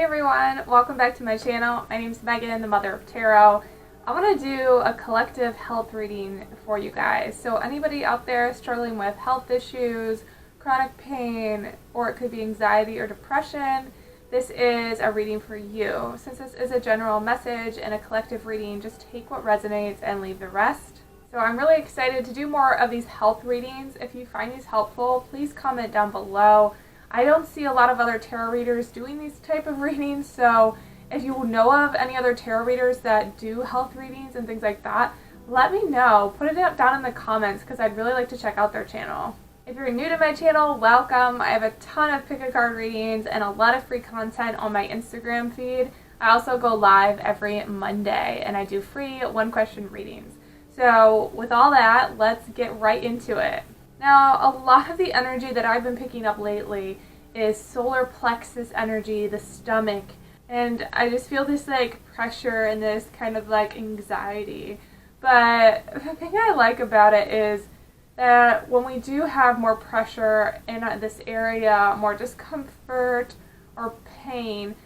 Hey everyone, welcome back to my channel. My name is Megan, the mother of tarot. I want to do a collective health reading for you guys. So anybody out there struggling with health issues, chronic pain, or it could be anxiety or depression, this is a reading for you. Since this is a general message and a collective reading, just take what resonates and leave the rest. So I'm really excited to do more of these health readings. If you find these helpful, please comment down below. I don't see a lot of other tarot readers doing these type of readings, so if you know of any other tarot readers that do health readings and things like that, let me know. Put it down in the comments because I'd really like to check out their channel. If you're new to my channel, welcome. I have a ton of pick a card readings and a lot of free content on my Instagram feed. I also go live every Monday and I do free one question readings. So with all that, let's get right into it. Now, a lot of the energy that I've been picking up lately is solar plexus energy, the stomach, and I just feel this like pressure and this kind of like anxiety. But the thing I like about it is that when we do have more pressure in this area, more discomfort or pain,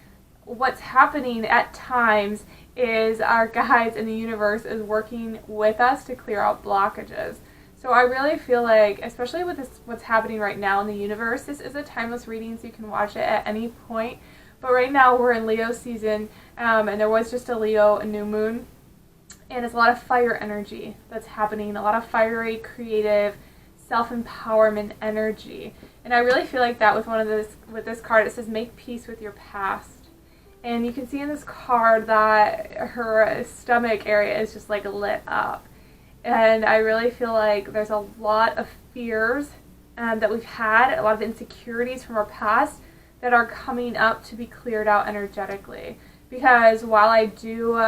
what's happening at times is our guides in the universe is working with us to clear out blockages. So I really feel like, especially with this, what's happening right now in the universe, this is a timeless reading, so you can watch it at any point. But right now we're in Leo season, and there was just a Leo new moon, and it's a lot of fire energy that's happening, a lot of fiery, creative, self-empowerment energy. And I really feel like that with this card. It says, make peace with your past. And you can see in this card that her stomach area is just like lit up. And I really feel like there's a lot of fears that we've had, a lot of insecurities from our past that are coming up to be cleared out energetically. Because while I do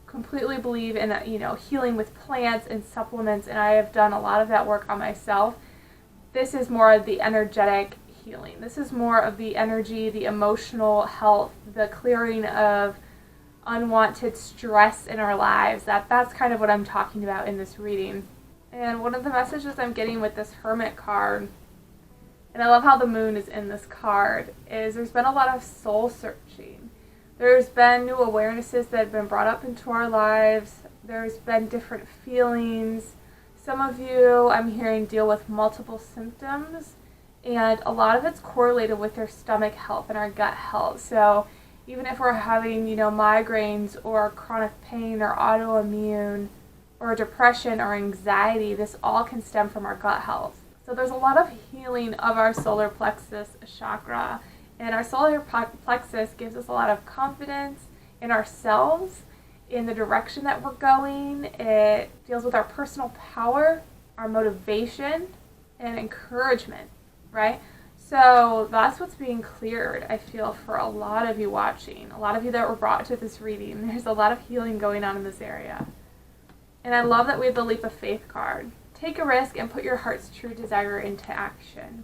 completely believe in healing with plants and supplements, and I have done a lot of that work on myself, this is more of the energetic healing. This is more of the energy, the emotional health, the clearing of unwanted stress in our lives. That's kind of what I'm talking about in this reading. And one of the messages I'm getting with this Hermit card, and I love how the moon is in this card, is there's been a lot of soul searching. There's been new awarenesses that have been brought up into our lives. There's been different feelings. Some of you, I'm hearing, deal with multiple symptoms, and a lot of it's correlated with our stomach health and our gut health. So even if we're having, migraines or chronic pain or autoimmune or depression or anxiety, this all can stem from our gut health. So there's a lot of healing of our solar plexus chakra. And our solar plexus gives us a lot of confidence in ourselves, in the direction that we're going. It deals with our personal power, our motivation, and encouragement, right? So that's what's being cleared, I feel, for a lot of you watching. A lot of you that were brought to this reading. There's a lot of healing going on in this area. And I love that we have the Leap of Faith card. Take a risk and put your heart's true desire into action.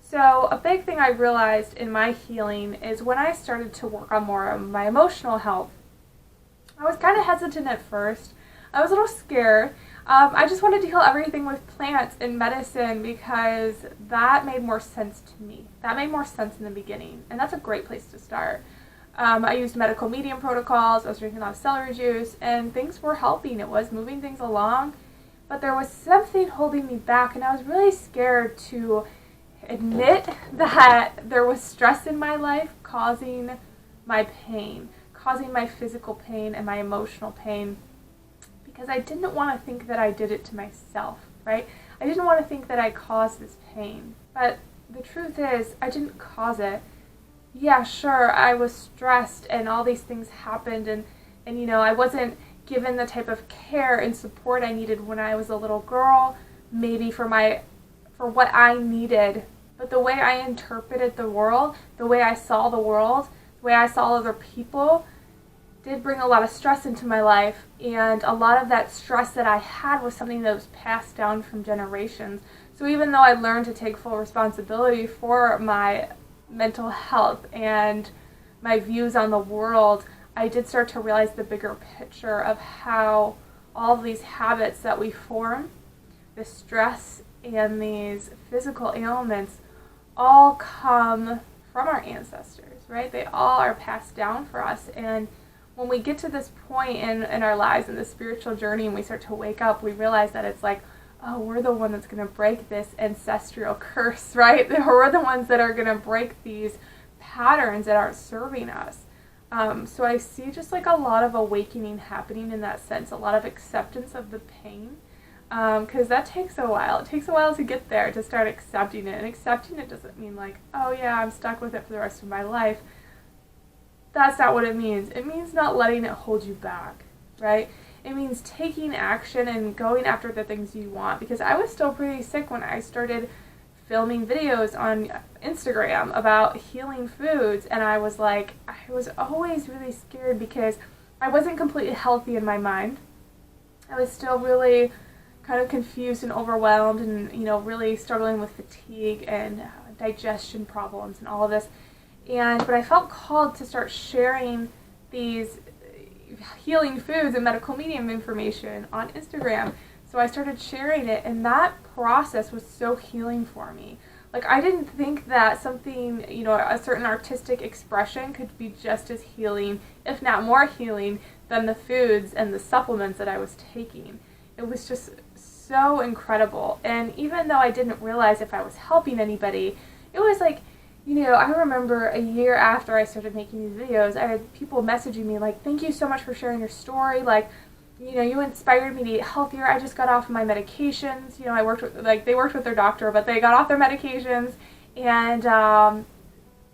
So a big thing I realized in my healing is when I started to work on more of my emotional health, I was kind of hesitant at first. I was a little scared. I just wanted to heal everything with plants and medicine because that made more sense to me. That made more sense in the beginning, and that's a great place to start. I used medical medium protocols, I was drinking a lot of celery juice, and things were helping. It was moving things along, but there was something holding me back, and I was really scared to admit that there was stress in my life causing my pain, causing my physical pain and my emotional pain. Because I didn't want to think that I did it to myself, right? I didn't want to think that I caused this pain. But the truth is, I didn't cause it. Yeah, sure, I was stressed and all these things happened and I wasn't given the type of care and support I needed when I was a little girl, maybe for what I needed. But the way I interpreted the world, the way I saw the world, the way I saw other people, did bring a lot of stress into my life, and a lot of that stress that I had was something that was passed down from generations. So even though I learned to take full responsibility for my mental health and my views on the world, I did start to realize the bigger picture of how all of these habits that we form, the stress and these physical ailments, all come from our ancestors. right? They all are passed down for us. And when we get to this point in our lives, in the spiritual journey, and we start to wake up, we realize that it's like, oh, we're the one that's going to break this ancestral curse, right? We're the ones that are going to break these patterns that aren't serving us. So I see just like a lot of awakening happening in that sense, a lot of acceptance of the pain, because that takes a while. It takes a while to get there, to start accepting it. And accepting it doesn't mean like, oh yeah, I'm stuck with it for the rest of my life. That's not what it means. It means not letting it hold you back, right? It means taking action and going after the things you want, because I was still pretty sick when I started filming videos on Instagram about healing foods, and I was always really scared because I wasn't completely healthy in my mind. I was still really kind of confused and overwhelmed, and really struggling with fatigue and digestion problems and all of this. But I felt called to start sharing these healing foods and medical medium information on Instagram. So I started sharing it, and that process was so healing for me. Like, I didn't think that something, a certain artistic expression could be just as healing, if not more healing, than the foods and the supplements that I was taking. It was just so incredible. And even though I didn't realize if I was helping anybody, it was like, I remember a year after I started making these videos, I had people messaging me like, thank you so much for sharing your story. Like, you inspired me to eat healthier. I just got off my medications. They worked with their doctor, but they got off their medications, and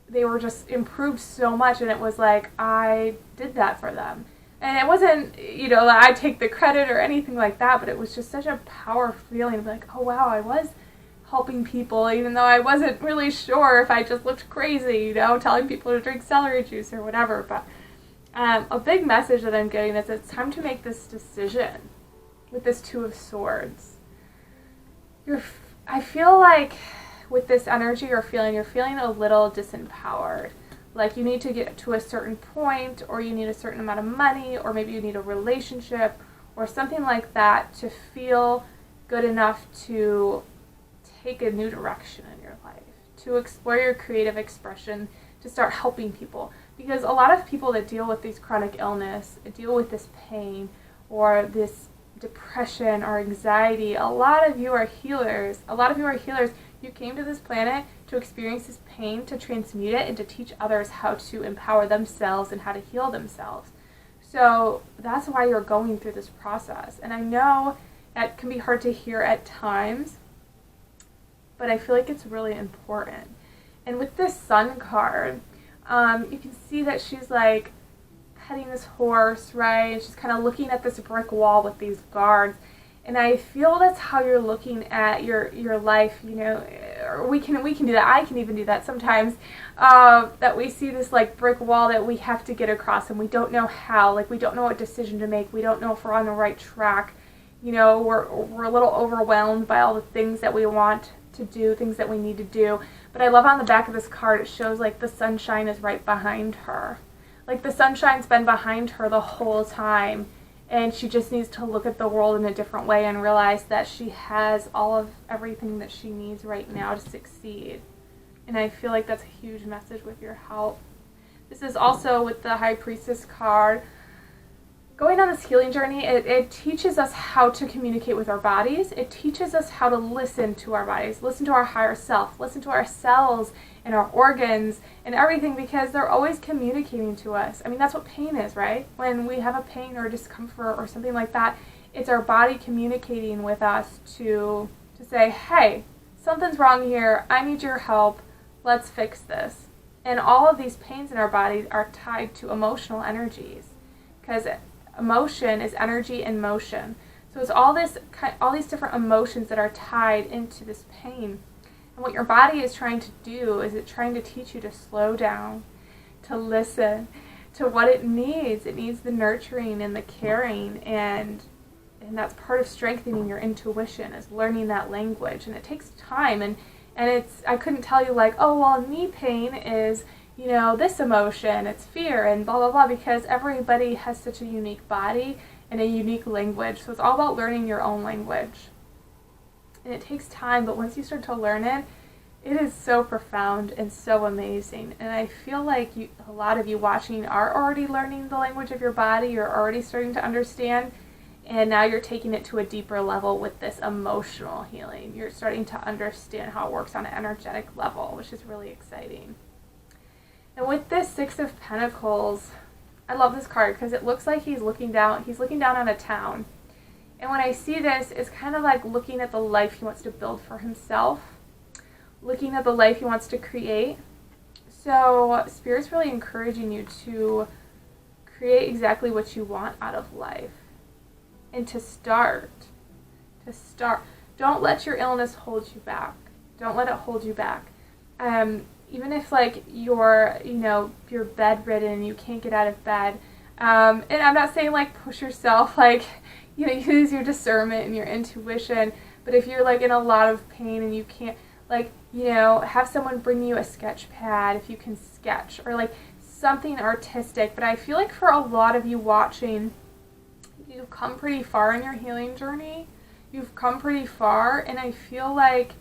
they were just improved so much. And it was like, I did that for them. And it wasn't, that I take the credit or anything like that, but it was just such a powerful feeling of like, oh wow, I was helping people, even though I wasn't really sure if I just looked crazy, telling people to drink celery juice or whatever. But a big message that I'm getting is it's time to make this decision with this Two of Swords. I feel like with this energy you're feeling a little disempowered. Like you need to get to a certain point, or you need a certain amount of money, or maybe you need a relationship or something like that to feel good enough to take a new direction in your life, to explore your creative expression, to start helping people. Because a lot of people that deal with these chronic illness, deal with this pain or this depression or anxiety, a lot of you are healers. You came to this planet to experience this pain, to transmute it, and to teach others how to empower themselves and how to heal themselves. So that's why you're going through this process. And I know that can be hard to hear at times, but I feel like it's really important. And with this Sun card, you can see that she's like petting this horse, right? She's kind of looking at this brick wall with these guards. And I feel that's how you're looking at your life, or we can do that. I can even do that sometimes, that we see this like brick wall that we have to get across, and we don't know how, like we don't know what decision to make. We don't know if we're on the right track. We're a little overwhelmed by all the things that we want to do, things that we need to do. But I love on the back of this card, it shows like the sunshine is right behind her. Like the sunshine's been behind her the whole time, and she just needs to look at the world in a different way and realize that she has all of everything that she needs right now to succeed. And I feel like that's a huge message with your help. This is also with the High Priestess card. Going on this healing journey, it teaches us how to communicate with our bodies. It teaches us how to listen to our bodies, listen to our higher self, listen to our cells and our organs and everything, because they're always communicating to us. I mean, that's what pain is, right? When we have a pain or a discomfort or something like that, it's our body communicating with us to say, hey, something's wrong here. I need your help. Let's fix this. And all of these pains in our bodies are tied to emotional energies, because emotion is energy in motion. So it's all these different emotions that are tied into this pain. And what your body is trying to do is it's trying to teach you to slow down, to listen to what it needs. It needs the nurturing and the caring, and that's part of strengthening your intuition, is learning that language. And it takes time, and I couldn't tell you like, oh well, knee pain is this emotion, it's fear and blah, blah, blah, because everybody has such a unique body and a unique language. So it's all about learning your own language. And it takes time, but once you start to learn it, It is so profound and so amazing. And I feel like a lot of you watching are already learning the language of your body. You're already starting to understand. And now you're taking it to a deeper level with this emotional healing. You're starting to understand how it works on an energetic level, which is really exciting. And with this Six of Pentacles, I love this card because it looks like he's looking down on a town. And when I see this, it's kind of like looking at the life he wants to build for himself, looking at the life he wants to create. So Spirit's really encouraging you to create exactly what you want out of life. And to start. Don't let your illness hold you back. Don't let it hold you back. Even if like you're bedridden and you can't get out of bed. And I'm not saying like push yourself, like, use your discernment and your intuition. But if you're like in a lot of pain and you can't, like, have someone bring you a sketch pad if you can sketch, or like something artistic. But I feel like for a lot of you watching, you've come pretty far in your healing journey. You've come pretty far, and I feel like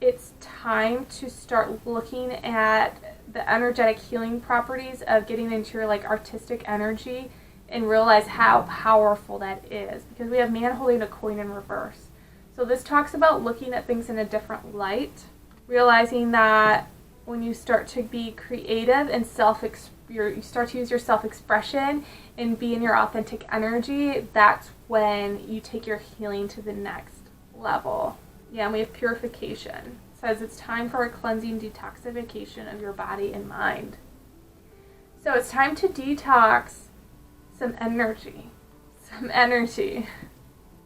it's time to start looking at the energetic healing properties of getting into your like artistic energy and realize how powerful that is, because we have man holding a coin in reverse. So this talks about looking at things in a different light, realizing that when you start to be creative and you start to use your self-expression and be in your authentic energy, that's when you take your healing to the next level. Yeah, and we have purification. It says it's time for a cleansing detoxification of your body and mind. So it's time to detox some energy.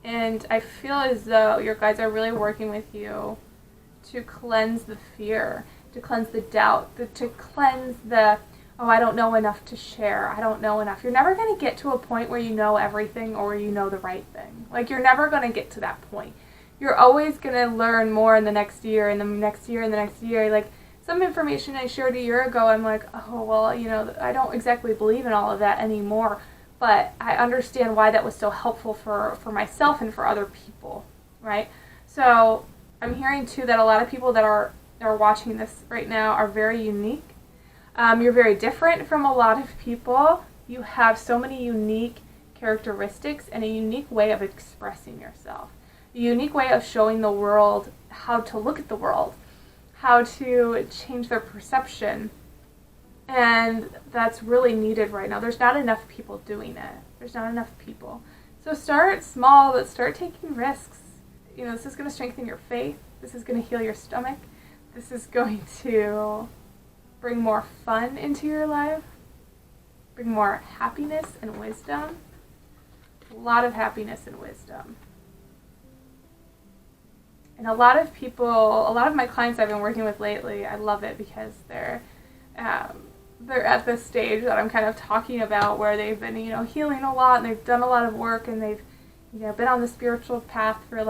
And I feel as though your guides are really working with you to cleanse the fear, to cleanse the doubt, to cleanse the, oh, I don't know enough to share. I don't know enough. You're never going to get to a point where you know everything or where you know the right thing. Like, you're never going to get to that point. You're always going to learn more in the next year, and the next year, and the next year. Like, some information I shared a year ago, I'm like, oh, well, I don't exactly believe in all of that anymore. But I understand why that was so helpful for myself and for other people, right? So I'm hearing, too, that a lot of people that are watching this right now are very unique. You're very different from a lot of people. You have so many unique characteristics and a unique way of expressing yourself. A unique way of showing the world how to look at the world, how to change their perception. And that's really needed right now. There's not enough people doing it. There's not enough people. So start small, but start taking risks. This is going to strengthen your faith. This is going to heal your stomach. This is going to bring more fun into your life, bring more happiness and wisdom. A lot of happiness and wisdom. And a lot of my clients I've been working with lately, I love it because they're at this stage that I'm kind of talking about where they've been, healing a lot, and they've done a lot of work, and they've, been on the spiritual path for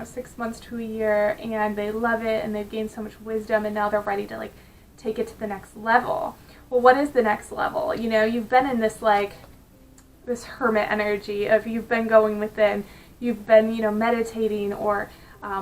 6 months to a year, and they love it, and they've gained so much wisdom, and now they're ready to take it to the next level. Well, what is the next level? You've been in this this hermit energy of, you've been going within, you've been, meditating or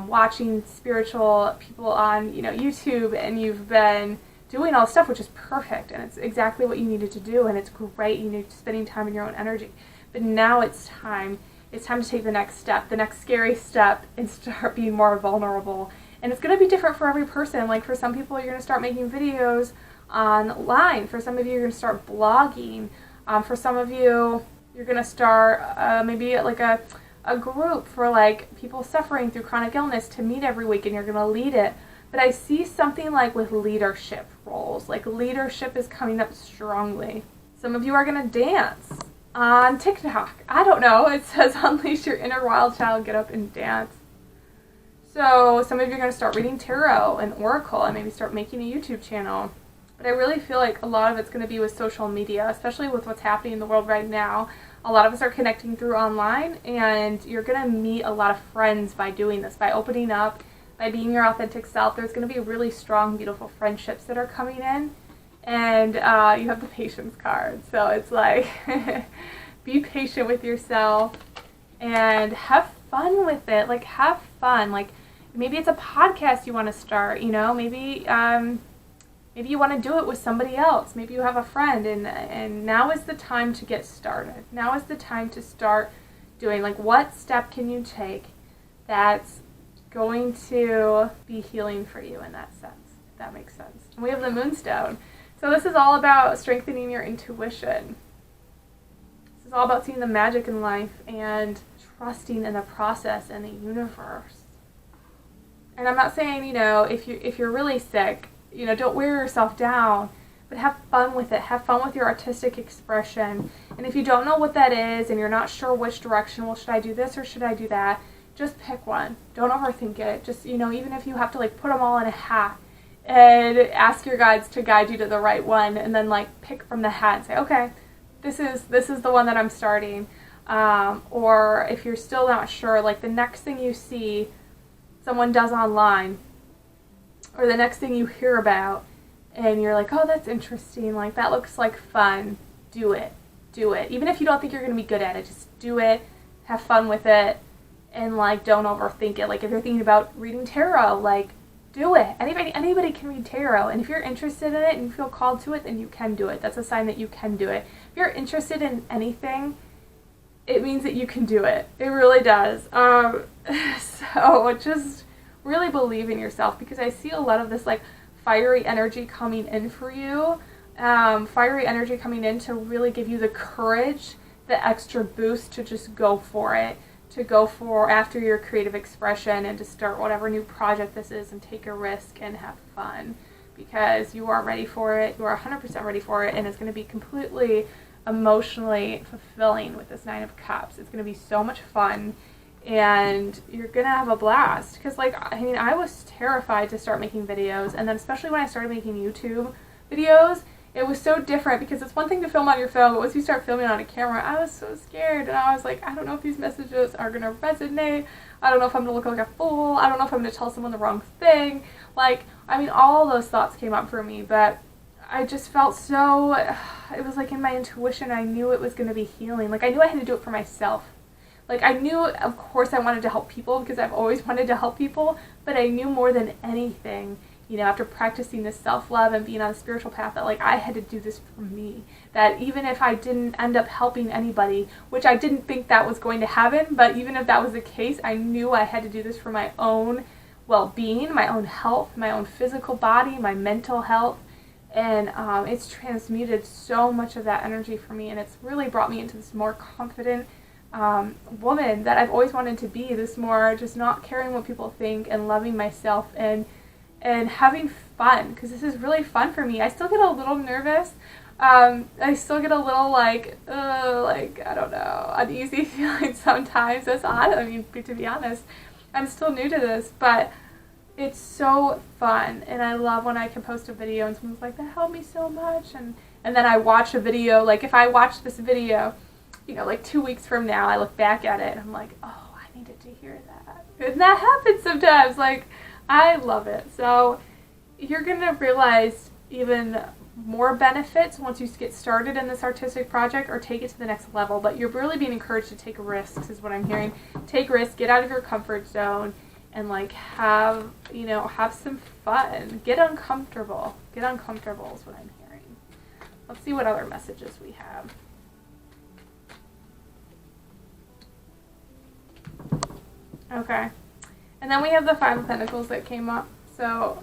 watching spiritual people on, YouTube, and you've been doing all stuff, which is perfect, and it's exactly what you needed to do, and it's great, spending time in your own energy. But now it's time to take the next step, the next scary step, and start being more vulnerable. And it's going to be different for every person. Like, for some people, you're going to start making videos online. For some of you, you're going to start blogging. For some of you, you're going to start maybe like a group for people suffering through chronic illness to meet every week, and you're going to lead it. But I see something with leadership roles. Leadership is coming up strongly. Some of you are going to dance on TikTok. I don't know. It says unleash your inner wild child, get up and dance. So some of you are going to start reading tarot and oracle and maybe start making a YouTube channel. But I really feel like a lot of it's going to be with social media, especially with what's happening in the world right now. A lot of us are connecting through online, and you're going to meet a lot of friends by doing this, by opening up, by being your authentic self. There's going to be really strong, beautiful friendships that are coming in. And you have the patience card. So it's be patient with yourself and have fun with it. Have fun. Maybe it's a podcast you want to start, you know, maybe maybe you want to do it with somebody else. Maybe you have a friend, and now is the time to get started. Now is the time to start doing, like, what step can you take that's going to be healing for you in that sense, if that makes sense. And we have the Moonstone. So this is all about strengthening your intuition. This is all about seeing the magic in life and trusting in the process and the universe. And I'm not saying, you know, if you're really sick, you know, don't wear yourself down, but have fun with it. Have fun with your artistic expression. And if you don't know what that is and you're not sure which direction, well, should I do this or should I do that? Just pick one. Don't overthink it. Just, you know, even if you have to, like, put them all in a hat and ask your guides to guide you to the right one, and then, like, pick from the hat and say, okay, this is the one that I'm starting. Or if you're still not sure, like, the next thing you see someone does online, or the next thing you hear about, and you're like, oh, that's interesting, like, that looks like fun, do it. Do it. Even if you don't think you're going to be good at it, just do it, have fun with it, and, like, don't overthink it. Like, if you're thinking about reading tarot, like, do it. Anybody can read tarot, and if you're interested in it and you feel called to it, then you can do it. That's a sign that you can do it. If you're interested in anything, it means that you can do it. It really does. So just really believe in yourself, because I see a lot of this, like, fiery energy coming in for you. Fiery energy coming in to really give you the courage, the extra boost to just go for it, to go for after your creative expression and to start whatever new project this is and take a risk and have fun, because you are ready for it. You are 100% ready for it, and it's going to be completely emotionally fulfilling with this 9 of Cups. It's going to be so much fun, and you're going to have a blast. Because, like, I mean, I was terrified to start making videos, and then especially when I started making YouTube videos, it was so different, because it's one thing to film on your phone, but once you start filming on a camera, I was so scared, and I was like, I don't know if these messages are going to resonate. I don't know if I'm going to look like a fool. I don't know if I'm going to tell someone the wrong thing. Like, I mean, all those thoughts came up for me, but I just felt so, it was like in my intuition, I knew it was going to be healing. Like, I knew I had to do it for myself. Like, I knew, of course, I wanted to help people, because I've always wanted to help people, but I knew more than anything, you know, after practicing this self-love and being on a spiritual path, that, like, I had to do this for me. That even if I didn't end up helping anybody, which I didn't think that was going to happen, but even if that was the case, I knew I had to do this for my own well-being, my own health, my own physical body, my mental health. And it's transmuted so much of that energy for me, and it's really brought me into this more confident woman that I've always wanted to be, this more just not caring what people think and loving myself and having fun, because this is really fun for me. I still get a little nervous. I still get a little, like, I don't know, uneasy feeling sometimes. That's odd. I mean, to be honest, I'm still new to this, but it's so fun, and I love when I can post a video and someone's like, that helped me so much, and then I watch a video. Like, if I watch this video, you know, like 2 weeks from now, I look back at it and I'm like, oh, I needed to hear that. And that happens sometimes. Like, I love it. So you're going to realize even more benefits once you get started in this artistic project, or take it to the next level. But you're really being encouraged to take risks, is what I'm hearing. Take risks, get out of your comfort zone, and, like, have some fun. Get uncomfortable. Get uncomfortable is what I'm hearing. Let's see what other messages we have. Okay. And then we have the 5 of Pentacles that came up. So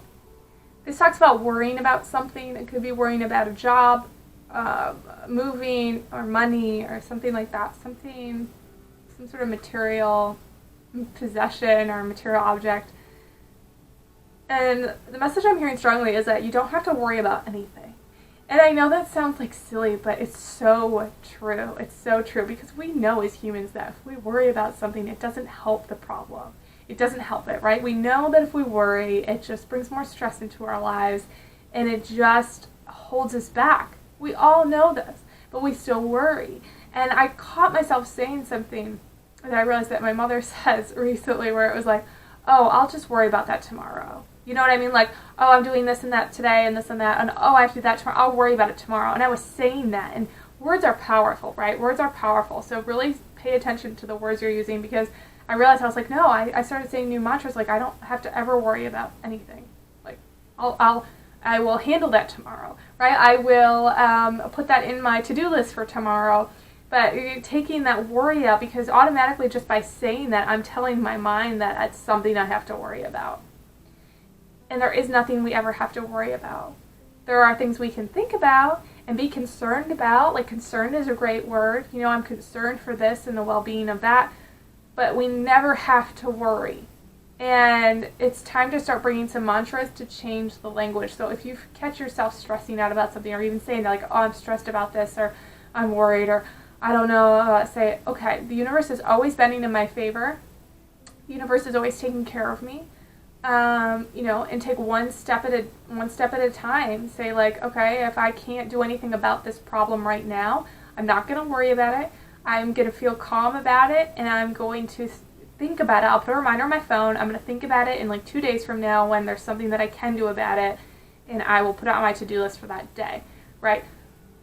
this talks about worrying about something. It could be worrying about a job, moving, or money, or something like that. Some sort of material possession or material object. And the message I'm hearing strongly is that you don't have to worry about anything. And I know that sounds like silly, but it's so true. It's so true, because we know as humans that if we worry about something, it doesn't help the problem. It doesn't help it, right? We know that if we worry, it just brings more stress into our lives, and it just holds us back. We all know this, but we still worry. And I caught myself saying something that I realized that my mother says recently, where it was like, oh, I'll just worry about that tomorrow. You know what I mean? Like, oh, I'm doing this and that today and this and that, and oh, I have to do that tomorrow. I'll worry about it tomorrow. And I was saying that, and words are powerful, right? Words are powerful. So really pay attention to the words you're using, because I realized I was like, no, I started saying new mantras like I don't have to ever worry about anything. Like I will handle that tomorrow, right? I will put that in my to-do list for tomorrow. But you're taking that worry out, because automatically just by saying that, I'm telling my mind that it's something I have to worry about. And there is nothing we ever have to worry about. There are things we can think about and be concerned about. Like, concerned is a great word. You know, I'm concerned for this and the well-being of that. But we never have to worry. And it's time to start bringing some mantras to change the language. So if you catch yourself stressing out about something, or even saying like, oh, I'm stressed about this, or I'm worried, or I don't know, say, okay, the universe is always bending in my favor. The universe is always taking care of me. You know, and take one step at a time. Say like, okay, if I can't do anything about this problem right now, I'm not going to worry about it. I'm going to feel calm about it, and I'm going to think about it. I'll put a reminder on my phone. I'm going to think about it in like 2 days from now when there's something that I can do about it, and I will put it on my to-do list for that day, right?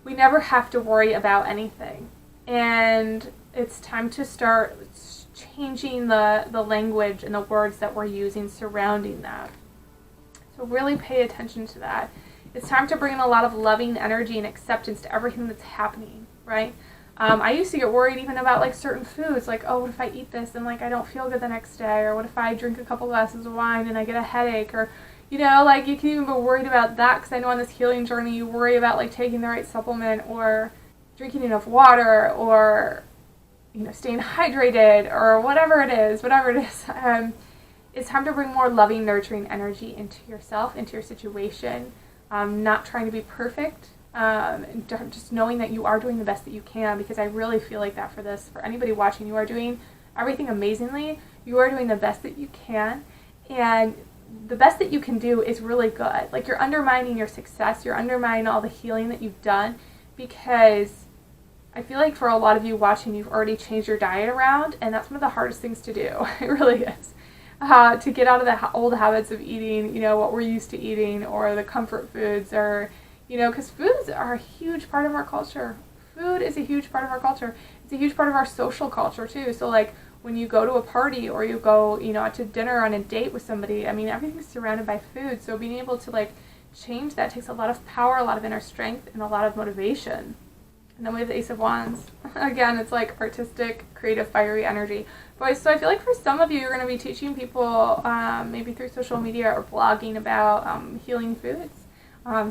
We never have to worry about anything. And it's time to start changing the language and the words that we're using surrounding that. So really pay attention to that. It's time to bring in a lot of loving energy and acceptance to everything that's happening, right? I used to get worried even about like certain foods, like, oh, what if I eat this and like I don't feel good the next day, or what if I drink a couple glasses of wine and I get a headache, or, you know, like you can even be worried about that, because I know on this healing journey you worry about like taking the right supplement, or drinking enough water, or, you know, staying hydrated, or whatever it is. It's time to bring more loving, nurturing energy into yourself, into your situation. Not trying to be perfect, just knowing that you are doing the best that you can, because I really feel like that for this. For anybody watching, you are doing everything amazingly. You are doing the best that you can, and the best that you can do is really good. Like, you're undermining your success, you're undermining all the healing that you've done, because I feel like for a lot of you watching, you've already changed your diet around, and that's one of the hardest things to do. It really is. To get out of the old habits of eating, you know, what we're used to eating, or the comfort foods, or, you know, because foods are a huge part of our culture. Food is a huge part of our culture. It's a huge part of our social culture, too. So, like, when you go to a party, or you go, you know, out to dinner on a date with somebody, I mean, everything's surrounded by food. So being able to, like, change that takes a lot of power, a lot of inner strength, and a lot of motivation. And then we have the Ace of Wands. Again, it's like artistic, creative, fiery energy. But so I feel like for some of you, you're going to be teaching people, maybe through social media or blogging, about healing foods,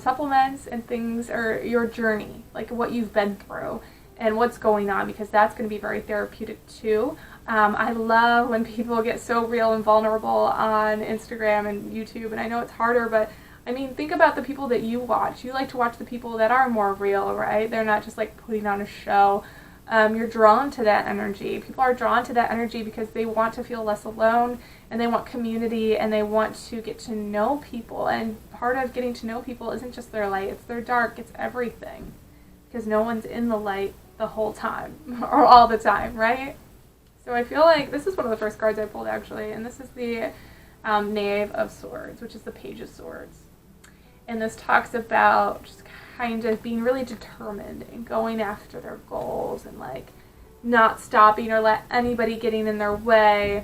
supplements, and things, or your journey, like what you've been through and what's going on, because that's going to be very therapeutic too. I love when people get so real and vulnerable on Instagram and YouTube, and I know it's harder, but I mean, think about the people that you watch. You like to watch the people that are more real, right? They're not just like putting on a show. You're drawn to that energy. People are drawn to that energy because they want to feel less alone, and they want community, and they want to get to know people. And part of getting to know people isn't just their light, it's their dark, it's everything. Because no one's in the light the whole time, or all the time, right? So I feel like this is one of the first cards I pulled, actually, and this is the Knave of Swords, which is the Page of Swords. And this talks about just kind of being really determined and going after their goals, and like not stopping or let anybody getting in their way.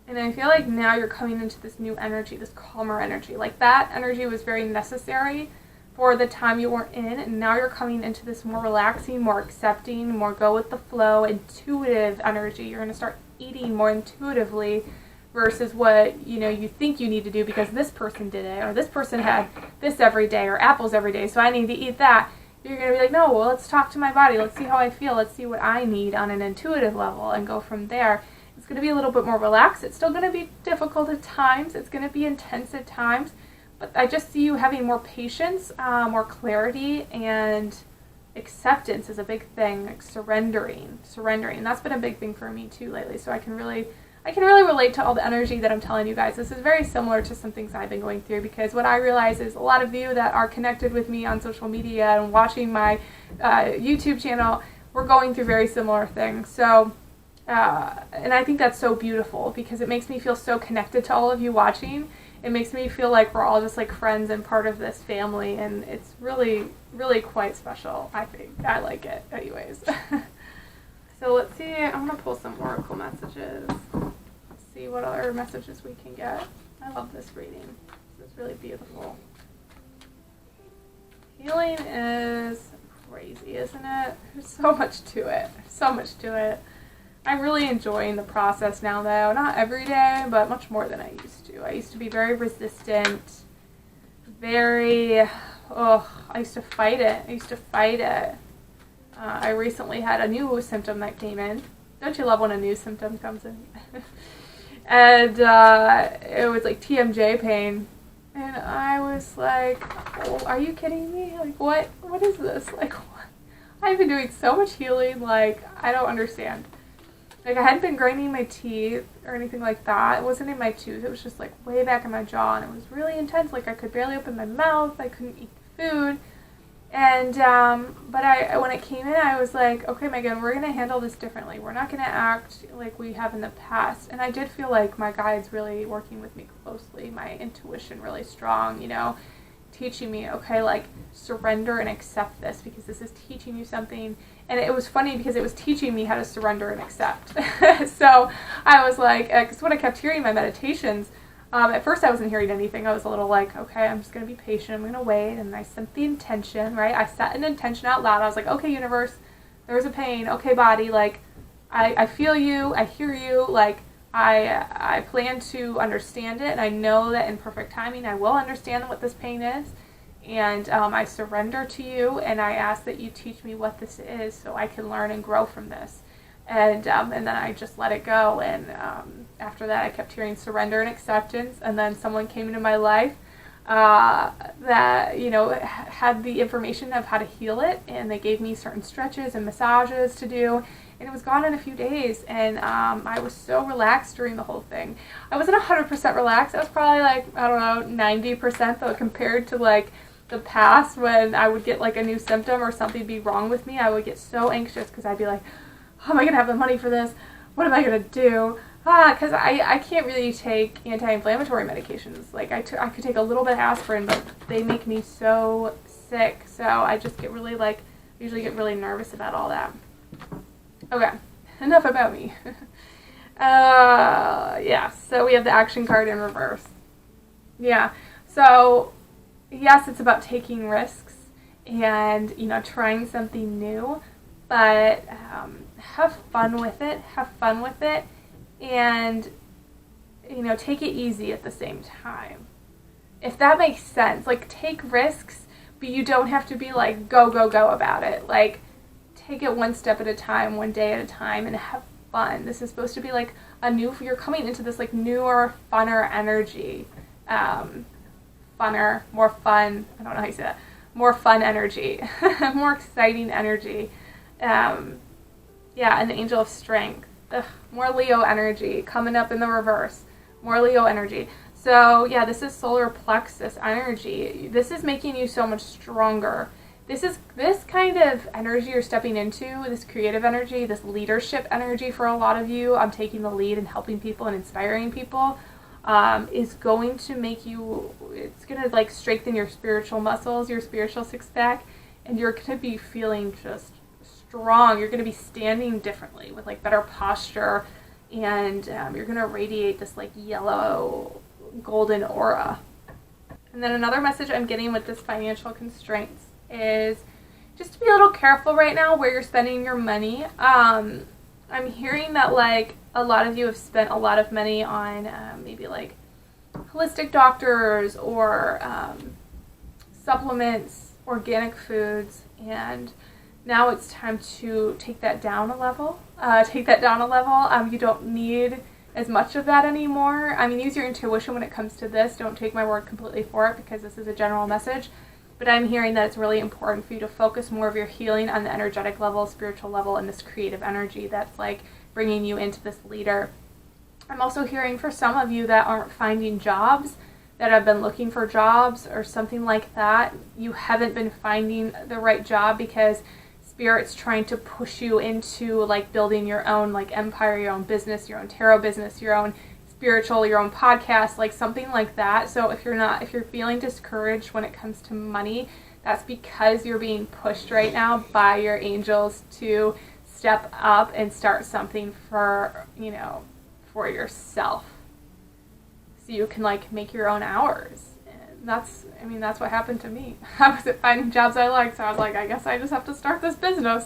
And I feel like now you're coming into this new energy, this calmer energy. Like, that energy was very necessary for the time you were in, and now you're coming into this more relaxing, more accepting, more go with the flow, intuitive energy. You're going to start eating more intuitively, versus what, you know, you think you need to do because this person did it, or this person had this every day, or apples every day, so I need to eat that. You're going to be like, no, well, let's talk to my body. Let's see how I feel. Let's see what I need on an intuitive level, and go from there. It's going to be a little bit more relaxed. It's still going to be difficult at times. It's going to be intense at times. But I just see you having more patience, more clarity, and acceptance is a big thing. Like surrendering. And that's been a big thing for me too lately. So I can really relate to all the energy that I'm telling you guys. This is very similar to some things I've been going through, because what I realize is a lot of you that are connected with me on social media and watching my YouTube channel, we're going through very similar things. So, and I think that's so beautiful, because it makes me feel so connected to all of you watching. It makes me feel like we're all just like friends and part of this family, and it's really, really quite special, I think. I like it anyways. So let's see, I'm going to pull some oracle messages. see what other messages we can get. I love this reading. This is really beautiful. Healing is crazy, isn't it? There's so much to it. So much to it. I'm really enjoying the process now, though. Not every day, but much more than I used to. I used to be very resistant. I used to fight it. I recently had a new symptom that came in. Don't you love when a new symptom comes in? And it was like TMJ pain. And I was like, oh, are you kidding me? Like, what is this? Like, what? I've been doing so much healing, like, I don't understand. Like, I hadn't been grinding my teeth or anything like that. It wasn't in my tooth. It was just, like, way back in my jaw, and it was really intense. Like, I could barely open my mouth. I couldn't eat food. And, but when it came in, I was like, okay, Megan, we're going to handle this differently. We're not going to act like we have in the past. And I did feel like my guide's really working with me closely, my intuition really strong, you know, teaching me, okay, like, surrender and accept this because this is teaching you something. And it was funny because it was teaching me how to surrender and accept. So I was like, because when I kept hearing my meditations, at first I wasn't hearing anything. I was a little like, okay, I'm just going to be patient. I'm going to wait. And I set the intention, right? I set an intention out loud. I was like, okay, universe, there's a pain. Okay, body, like, I feel you. I hear you. Like, I plan to understand it. And I know that in perfect timing, I will understand what this pain is. And I surrender to you. And I ask that you teach me what this is so I can learn and grow from this. And then I just let it go. And after that, I kept hearing surrender and acceptance. And then someone came into my life that, you know, had the information of how to heal it. And they gave me certain stretches and massages to do. And it was gone in a few days. And I was so relaxed during the whole thing. I wasn't 100% relaxed. I was probably like, I don't know, 90%, though, compared to like the past when I would get like a new symptom or something be wrong with me. I would get so anxious because I'd be like, how am I going to have the money for this? What am I going to do? Because I can't really take anti-inflammatory medications. Like, I could take a little bit of aspirin, but they make me so sick. So I just get really, like, usually get really nervous about all that. Okay, enough about me. Yeah, so we have the action card in reverse. Yeah, so, yes, it's about taking risks and, you know, trying something new. But have fun with it, and, you know, take it easy at the same time. If that makes sense, like, take risks, but you don't have to be like, go about it. Like, take it one step at a time, one day at a time, and have fun. This is supposed to be like you're coming into this like newer, funner energy. Funner, more fun, I don't know how you say that, more fun energy, more exciting energy. Yeah, and the angel of strength. Ugh, more Leo energy coming up in the reverse. More Leo energy. So, yeah, this is solar plexus energy. This is making you so much stronger. This kind of energy you're stepping into, this creative energy, this leadership energy for a lot of you, I'm taking the lead and helping people and inspiring people, is going to make you, it's going to like strengthen your spiritual muscles, your spiritual six-pack, and you're going to be feeling just strong. You're going to be standing differently with like better posture, and you're going to radiate this like yellow golden aura. And then another message I'm getting with this financial constraints is just to be a little careful right now where you're spending your money. I'm hearing that like a lot of you have spent a lot of money on maybe like holistic doctors or supplements, organic foods, and now it's time to take that down a level. You don't need as much of that anymore. I mean, use your intuition when it comes to this. Don't take my word completely for it because this is a general message. But I'm hearing that it's really important for you to focus more of your healing on the energetic level, spiritual level, and this creative energy that's like bringing you into this leader. I'm also hearing for some of you that aren't finding jobs, that have been looking for jobs or something like that, you haven't been finding the right job because Spirit's trying to push you into like building your own like empire, your own business, your own tarot business, your own spiritual, your own podcast, like something like that. So if you're feeling discouraged when it comes to money, that's because you're being pushed right now by your angels to step up and start something for for yourself so you can like make your own hours. And that's what happened to me. I wasn't finding jobs I liked, so I was like, I guess I just have to start this business.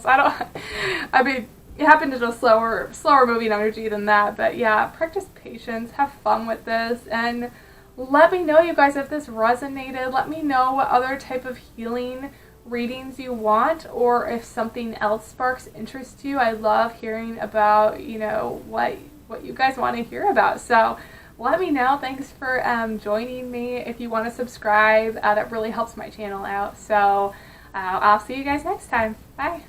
It happened at a slower moving energy than that, but yeah, practice patience, have fun with this, and let me know, you guys, if this resonated. Let me know what other type of healing readings you want, or if something else sparks interest to you. I love hearing about, what you guys want to hear about. So let me know. Thanks for joining me. If you want to subscribe, that really helps my channel out. So I'll see you guys next time. Bye.